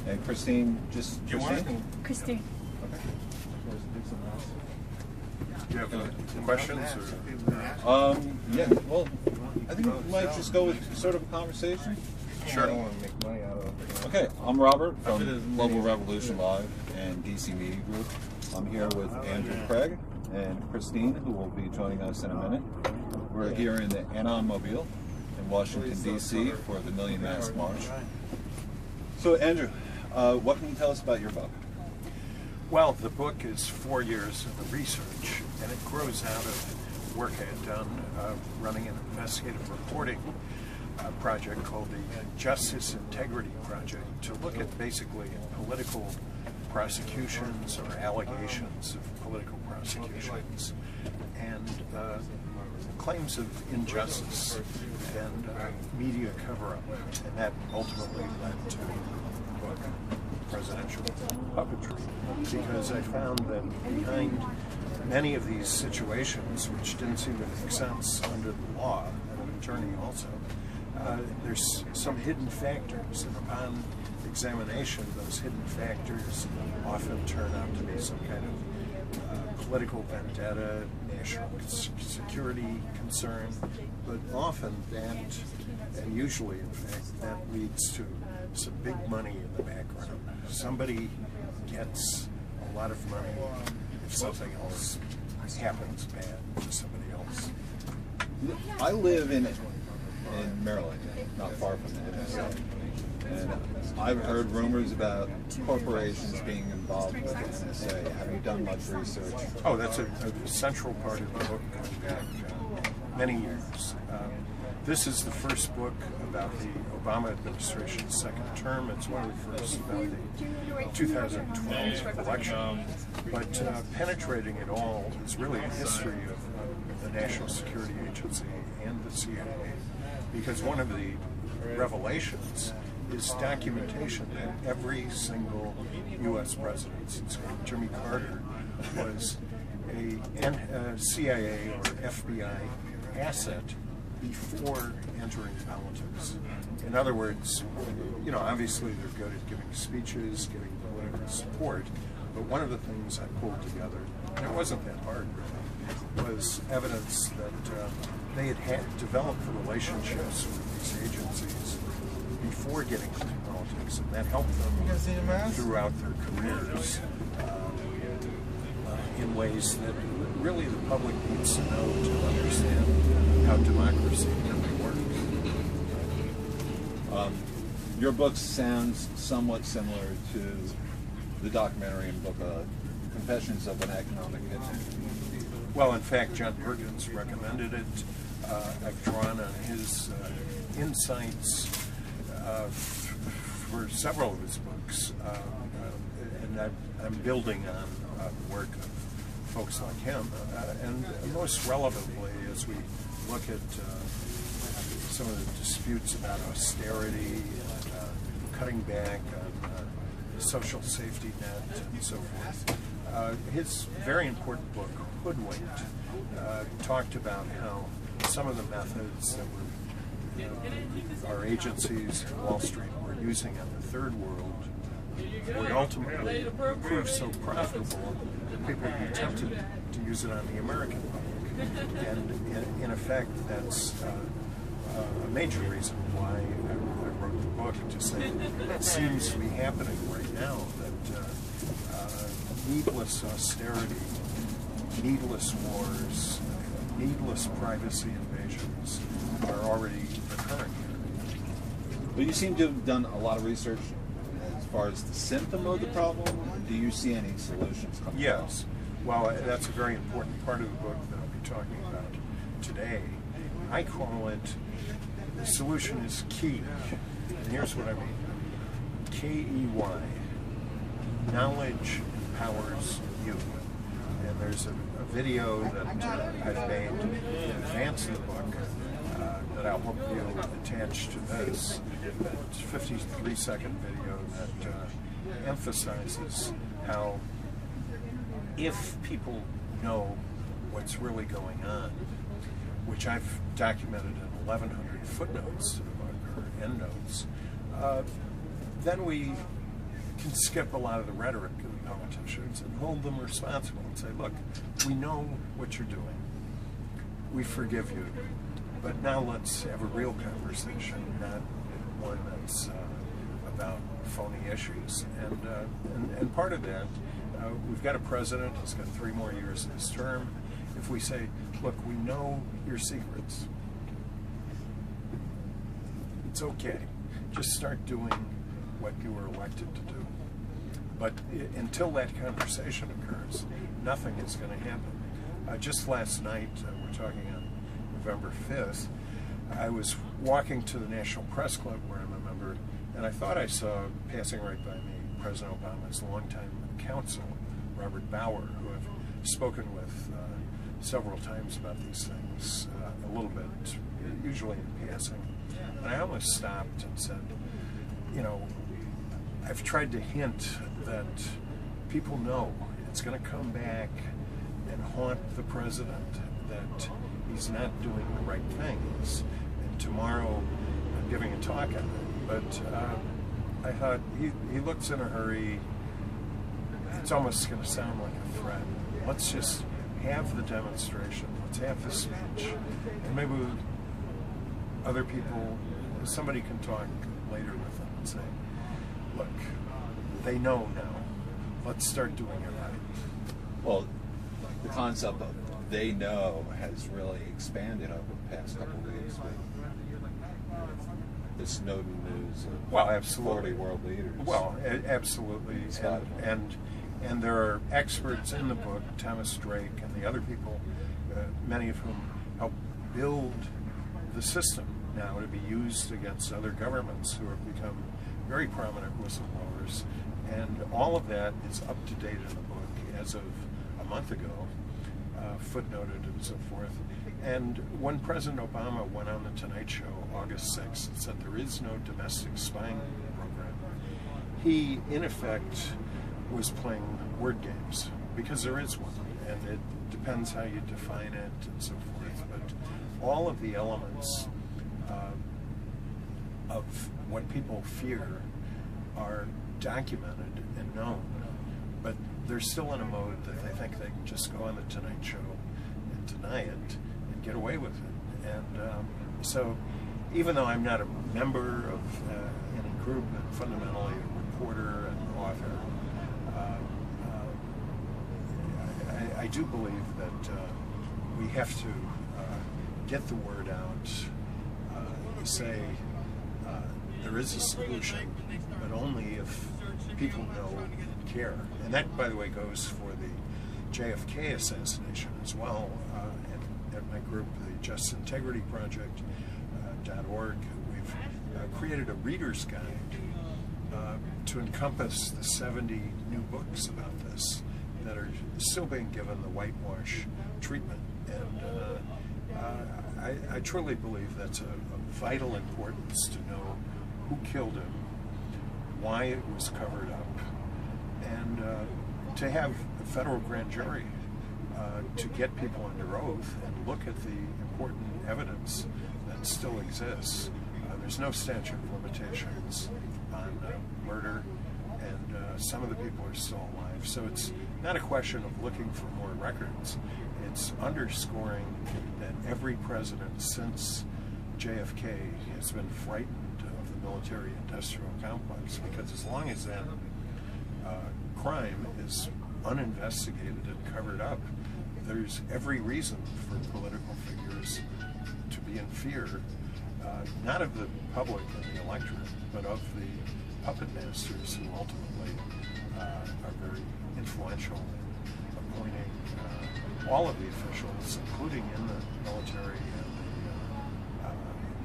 And Christine, Christine. Okay. Do you have questions? Or? Yeah, well, I think we might just go with sort of a conversation. Sure. I don't want to make money out of it. Okay, I'm Robert from Global Revolution Live and DC Media Group. I'm here with Andrew Kreig and Christine, who will be joining us in a minute. We're here in the Anon Mobile in Washington, D.C. for the Million Mask March. So, Andrew, what can you tell us about your book? Well, the book is 4 years of research, and it grows out of work I had done running an investigative reporting project called the Justice Integrity Project, to look at basically political prosecutions or allegations of political prosecutions and claims of injustice and media cover-up, and that ultimately led to the book Presidential Puppetry, because I found that behind many of these situations, which didn't seem to make sense under the law, and an attorney also, there's some hidden factors, and upon examination, those hidden factors often turn out to be some kind of political vendetta, national security concern, but often that, and usually in fact, that leads to some big money in the background. Somebody gets a lot of money if something else happens bad to somebody else. I live in Maryland, not far from the NSA, and I've heard rumors about corporations being involved with the NSA. Have you done much research? Oh, that's a central part of the book going back many years. This is the first book about the Obama administration's second term. It's one of the first about the 2012 election. But penetrating it all is really a history of the National Security Agency and the CIA. Because one of the revelations is documentation that every single U.S. president since Jimmy Carter was a CIA or FBI asset before entering politics. In other words, you know, obviously they're good at giving speeches, giving political support, but one of the things I pulled together, and it wasn't that hard really, was evidence that they had developed relationships with these agencies before getting into politics, and that helped them throughout their careers in ways that really the public needs to know to understand how democracy really works. Your book sounds somewhat similar to the documentary and book Confessions of an Economic Hitman. Well, in fact, John Perkins recommended it. I've drawn on his insights for several of his books, and I'm building on the work of folks like him. And most relevantly, as we look at some of the disputes about austerity and cutting back on the social safety net and so forth, his very important book, Hoodwinked, talked about how some of the methods that our agencies in Wall Street were using in the third world would ultimately prove so profitable that people would be tempted to use it on the American public. And in effect, that's a major reason why I wrote the book, to say it seems to be happening right now, that needless austerity, needless wars, needless privacy invasions are already occurring here. But you seem to have done a lot of research as far as the symptom of the problem. Do you see any solutions coming? Yes. Well, that's a very important part of the book that I'll be talking about today. I call it, the solution is key. And here's what I mean. K-E-Y. Knowledge empowers you. And there's a video that I've made in advance of the book that I'll hope you'll attach to this. It's a 53-second video that emphasizes how if people know what's really going on, which I've documented in 1,100 footnotes to the book, or endnotes, then we can skip a lot of the rhetoric of the politicians and hold them responsible and say, look, we know what you're doing. We forgive you. But now let's have a real conversation, not one that's about phony issues. And part of that, we've got a president who's got 3 more years in his term. If we say, look, we know your secrets, it's okay. Just start doing what you were elected to do. But until that conversation occurs, nothing is going to happen. Just last night, we're talking on November 5th, I was walking to the National Press Club where I'm a member, and I thought I saw, passing right by me, President Obama's longtime counsel, Robert Bauer, who I've spoken with several times about these things, a little bit, usually in passing. And I almost stopped and said, you know, I've tried to hint that people know it's going to come back and haunt the president, that he's not doing the right things. And tomorrow I'm giving a talk on it. But I thought, he looks in a hurry. It's almost going to sound like a threat. Let's just have the demonstration. Let's have the speech. And maybe other people, somebody can talk later with them and say, look, they know now. Let's start doing it right. Well, the concept of they know has really expanded over the past couple of weeks with the Snowden news of well, absolutely. 40 world leaders. Well, absolutely. And there are experts in the book, Thomas Drake and the other people, many of whom helped build the system now to be used against other governments who have become very prominent whistleblowers. And all of that is up to date in the book as of a month ago, footnoted and so forth. And when President Obama went on the Tonight Show August 6th and said there is no domestic spying program, he, in effect, was playing word games, because there is one, and it depends how you define it and so forth. But all of the elements of what people fear are documented and known, but they're still in a mode that they think they can just go on the Tonight Show and deny it and get away with it. And so even though I'm not a member of any group and fundamentally a reporter and author, I do believe that we have to get the word out, say there is a solution, but only if people know and care. And that, by the way, goes for the JFK assassination as well. At my group, the Just Integrity Project, .org, we've created a reader's guide to encompass the 70 new books about this that are still being given the whitewash treatment. And I truly believe that's of vital importance to know who killed him, why it was covered up, and to have a federal grand jury to get people under oath and look at the important evidence that still exists. There's no statute of limitations on murder, and some of the people are still alive. So it's not a question of looking for more records. It's underscoring that every president since JFK has been frightened of the military-industrial complex, because as long as that crime is uninvestigated and covered up, there's every reason for political figures to be in fear, not of the public and the electorate, but of the puppet masters who ultimately are very influential in appointing all of the officials, including in the military and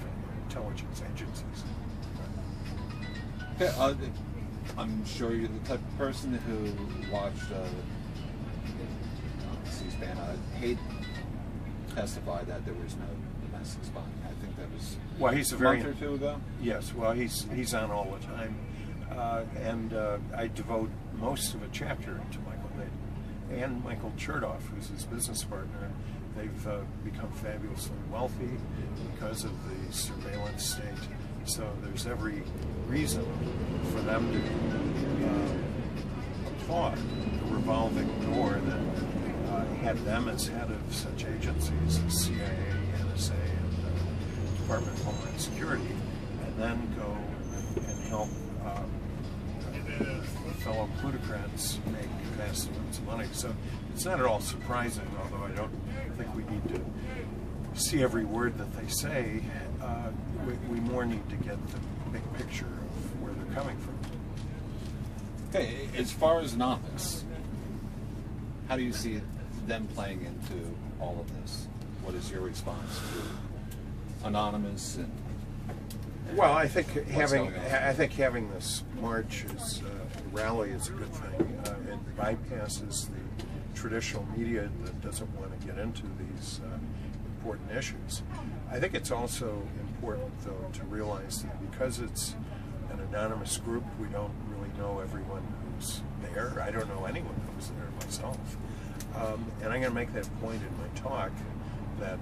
the intelligence agencies. Okay, I'm sure you're the type of person who watched C-SPAN. Hayden testified that there was no domestic spying. I think that was he's a month or two ago. Yes, well, he's on all the time, and I devote most of a chapter to Michael Hayden and Michael Chertoff, who's his business partner. They've become fabulously wealthy because of the surveillance state. So there's every reason for them to thought, a revolving door that had them as head of such agencies as CIA, NSA, and Department of Homeland Security, and then go and help fellow plutocrats make vast amounts of money. So it's not at all surprising, although I don't think we need to see every word that they say. We more need to get the big picture of where they're coming from. Okay, as far as novice, how do you see them playing into all of this? What is your response to Anonymous and? Well, I think having this march is rally is a good thing. It bypasses the traditional media that doesn't want to get into these important issues. I think it's also important, though, to realize that because it's an anonymous group, we don't really know everyone who's there. I don't know anyone who's there myself. And I'm going to make that point in my talk that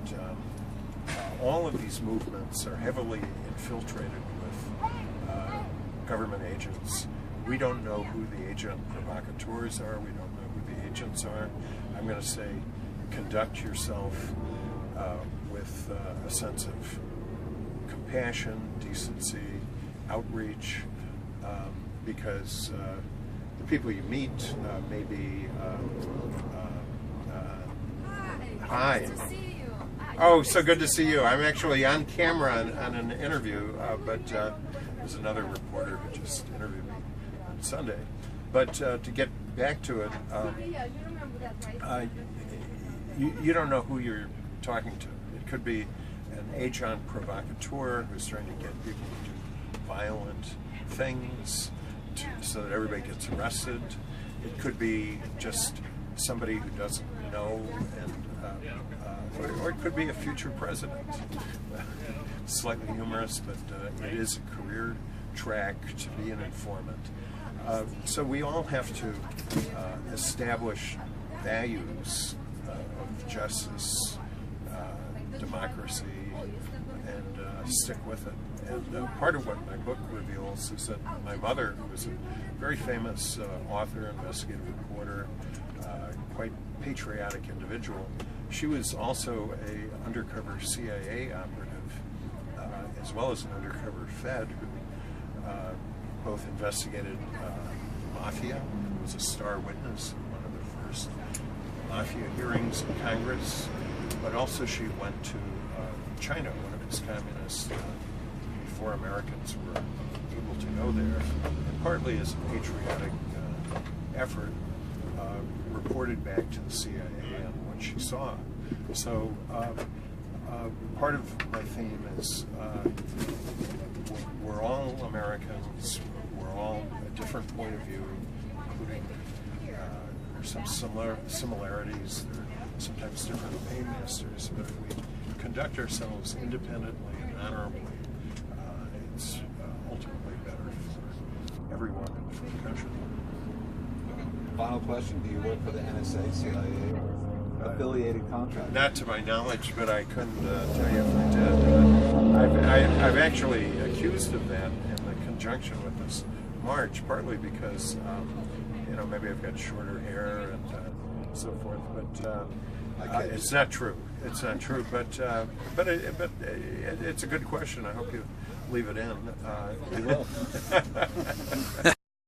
all of these movements are heavily infiltrated with government agents. We don't know who the agent provocateurs are. We don't know who the agents are. I'm going to say conduct yourself with a sense of compassion, decency, outreach, because the people you meet may be hi. Nice to see you. Oh, so good to see you. I'm actually on camera on an interview, but there's another reporter who just interviewed me on Sunday. But to get back to it, you don't know who you're talking to. It could be an agent provocateur who's trying to get people to do violent things so that everybody gets arrested. It could be just somebody who doesn't know, and or it could be a future president. Slightly humorous, but it is a career track to be an informant. So we all have to establish values of justice, democracy, and stick with it. And part of what my book reveals is that my mother, who was a very famous author, investigative reporter, quite patriotic individual, she was also an undercover CIA operative, as well as an undercover Fed who both investigated mafia, who was a star witness in one of the first mafia hearings in Congress, but also she went to China, one of its communists, before Americans were able to go there, and partly as a patriotic effort, reported back to the CIA on what she saw. So part of my theme is we're all Americans, we're all a different point of view, including there's some similarities, there are sometimes different paymasters, but if we conduct ourselves independently and honorably, it's ultimately better for everyone and for the country. Final question, do you work for the NSA, CIA, or affiliated contract? Not to my knowledge, but I couldn't tell you if I did. I've actually accused of that in the conjunction with this march, partly because, maybe I've got shorter hair and so forth, but it's not true. It's not true, but it's a good question. I hope you leave it in. We will.